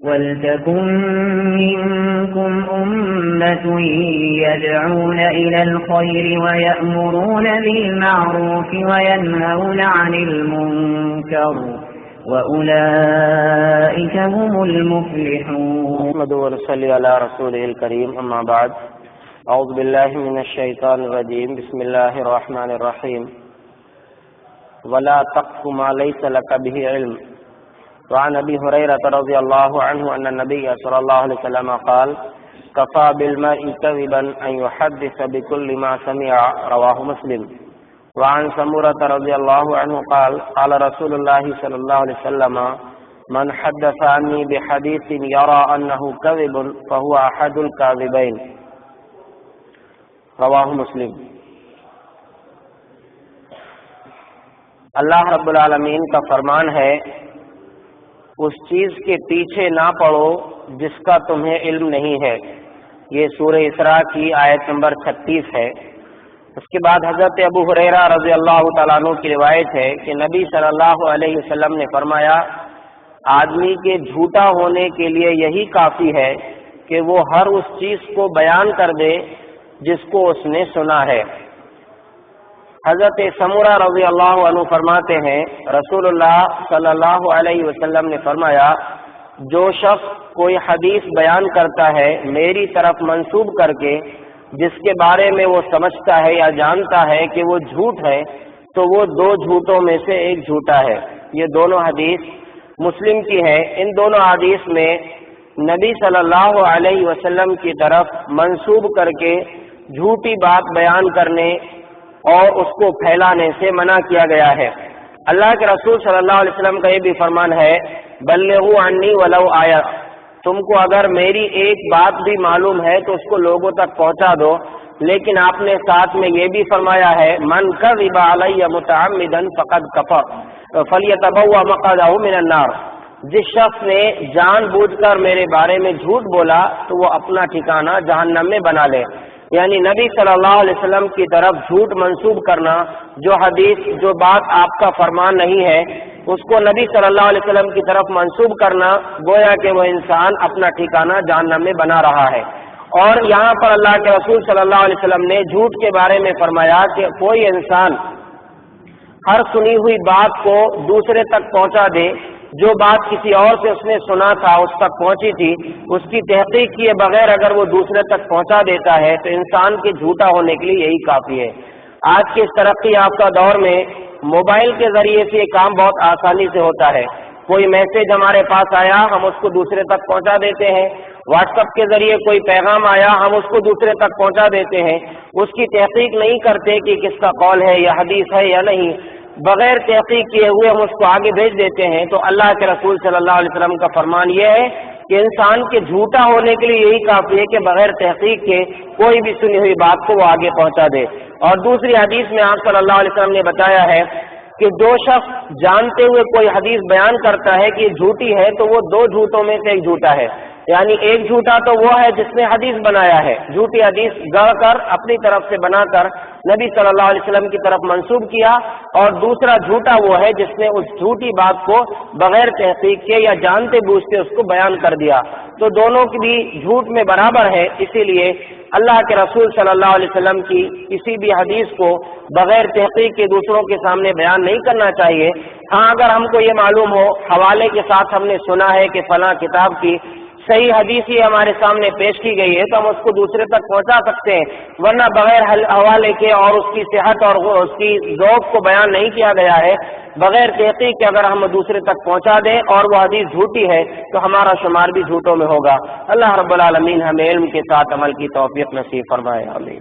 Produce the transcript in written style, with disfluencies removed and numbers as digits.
وَلْتَكُنْ مِنْكُمْ أُمَّةٌ يَدْعُونَ إِلَى الْخَيْرِ وَيَأْمُرُونَ بِالْمَعْرُوفِ وَيَنْهَوْنَ عَنِ الْمُنْكَرِ وَأُولَئِكَ هُمُ الْمُفْلِحُونَ. نحمده ونصلي على رسوله الكريم. أما بعد، أعوذ بالله من الشيطان الرجيم. بسم الله الرحمن الرحيم. ولا تقف ما ليس لك به علم. وعن ابي هريره رضي الله عنه ان النبي صلى الله عليه وسلم قال: كفى بالمرء كذبا ان يحدث بكل ما سمع. رواه مسلم. وعن سمرة رضي الله عنه قال: قال رسول الله صلى الله عليه وسلم: من حدث عني بحديث يرى انه كذب فهو احد الكاذبين. رواہ مسلم. اللہ رب العالمین کا فرمان ہے، اس چیز کے پیچھے نہ پڑو جس کا تمہیں علم نہیں ہے. یہ سورہ اسراء کی آیت نمبر 36 ہے. اس کے بعد حضرت ابو ہریرہ رضی اللہ تعالیٰ عنہ کی روایت ہے کہ نبی صلی اللہ علیہ وسلم نے فرمایا، آدمی کے جھوٹا ہونے کے لیے یہی کافی ہے کہ وہ ہر اس چیز کو بیان کر دے جس کو اس نے سنا ہے. حضرت سمرہ رضی اللہ عنہ فرماتے ہیں، رسول اللہ صلی اللہ علیہ وسلم نے فرمایا، جو شخص کوئی حدیث بیان کرتا ہے میری طرف منسوب کر کے جس کے بارے میں وہ سمجھتا ہے یا جانتا ہے کہ وہ جھوٹ ہے، تو وہ دو جھوٹوں میں سے ایک جھوٹا ہے. یہ دونوں حدیث مسلم کی ہے. ان دونوں حدیث میں نبی صلی اللہ علیہ وسلم کی طرف منسوب کر کے جھوٹی بات بیان کرنے اور اس کو پھیلانے سے منع کیا گیا ہے. اللہ کے رسول صلی اللہ علیہ وسلم کا یہ بھی فرمان ہے، بلغوا عنی ولو آیہ. تم کو اگر میری ایک بات بھی معلوم ہے تو اس کو لوگوں تک پہنچا دو. لیکن آپ نے ساتھ میں یہ بھی فرمایا ہے، من کذب علی متعمدا فقد کفر فلیتبوأ مقعدہ من النار. جس شخص نے جان بوجھ کر میرے بارے میں جھوٹ بولا تو وہ اپنا ٹھکانہ جہنم میں بنا لے. یعنی نبی صلی اللہ علیہ وسلم کی طرف جھوٹ منسوب کرنا، جو حدیث جو بات آپ کا فرمان نہیں ہے اس کو نبی صلی اللہ علیہ وسلم کی طرف منسوب کرنا، گویا کہ وہ انسان اپنا ٹھکانہ جہنم میں بنا رہا ہے. اور یہاں پر اللہ کے رسول صلی اللہ علیہ وسلم نے جھوٹ کے بارے میں فرمایا کہ کوئی انسان ہر سنی ہوئی بات کو دوسرے تک پہنچا دے، جو بات کسی اور سے اس نے سنا تھا اس تک پہنچی تھی، اس کی تحقیق کیے بغیر اگر وہ دوسرے تک پہنچا دیتا ہے تو انسان کے جھوٹا ہونے کے لیے یہی کافی ہے. آج کے اس ترقی یافتہ دور میں موبائل کے ذریعے سے یہ کام بہت آسانی سے ہوتا ہے. کوئی میسج ہمارے پاس آیا ہم اس کو دوسرے تک پہنچا دیتے ہیں، واٹس ایپ کے ذریعے کوئی پیغام آیا ہم اس کو دوسرے تک پہنچا دیتے ہیں، اس کی تحقیق نہیں کرتے کہ کس کا قول ہے یا حدیث ہے یا نہیں، بغیر تحقیق کیے ہوئے ہم اس کو آگے بھیج دیتے ہیں. تو اللہ کے رسول صلی اللہ علیہ وسلم کا فرمان یہ ہے کہ انسان کے جھوٹا ہونے کے لیے یہی کافی ہے کہ بغیر تحقیق کے کوئی بھی سنی ہوئی بات کو وہ آگے پہنچا دے. اور دوسری حدیث میں آپ صلی اللہ علیہ وسلم نے بتایا ہے کہ جو شخص جانتے ہوئے کوئی حدیث بیان کرتا ہے کہ یہ جھوٹی ہے تو وہ دو جھوٹوں میں سے ایک جھوٹا ہے. یعنی ایک جھوٹا تو وہ ہے جس نے حدیث بنایا ہے، جھوٹی حدیث گڑھ کر اپنی طرف سے بنا کر نبی صلی اللہ علیہ وسلم کی طرف منسوب کیا، اور دوسرا جھوٹا وہ ہے جس نے اس جھوٹی بات کو بغیر تحقیق کے یا جانتے بوجھتے اس کو بیان کر دیا. تو دونوں کی بھی جھوٹ میں برابر ہے. اسی لیے اللہ کے رسول صلی اللہ علیہ وسلم کی کسی بھی حدیث کو بغیر تحقیق کے دوسروں کے سامنے بیان نہیں کرنا چاہیے. ہاں اگر ہم کو یہ معلوم ہو، حوالے کے ساتھ ہم نے سنا ہے کہ فلاں کتاب کی صحیح حدیث ہی ہمارے سامنے پیش کی گئی ہے تو ہم اس کو دوسرے تک پہنچا سکتے ہیں، ورنہ بغیر حوالے کے اور اس کی صحت اور اس کی ذوق کو بیان نہیں کیا گیا ہے، بغیر تحقیق کے اگر ہم دوسرے تک پہنچا دیں اور وہ حدیث جھوٹی ہے تو ہمارا شمار بھی جھوٹوں میں ہوگا. اللہ رب العالمین ہمیں علم کے ساتھ عمل کی توفیق نصیب فرمائے. آمین.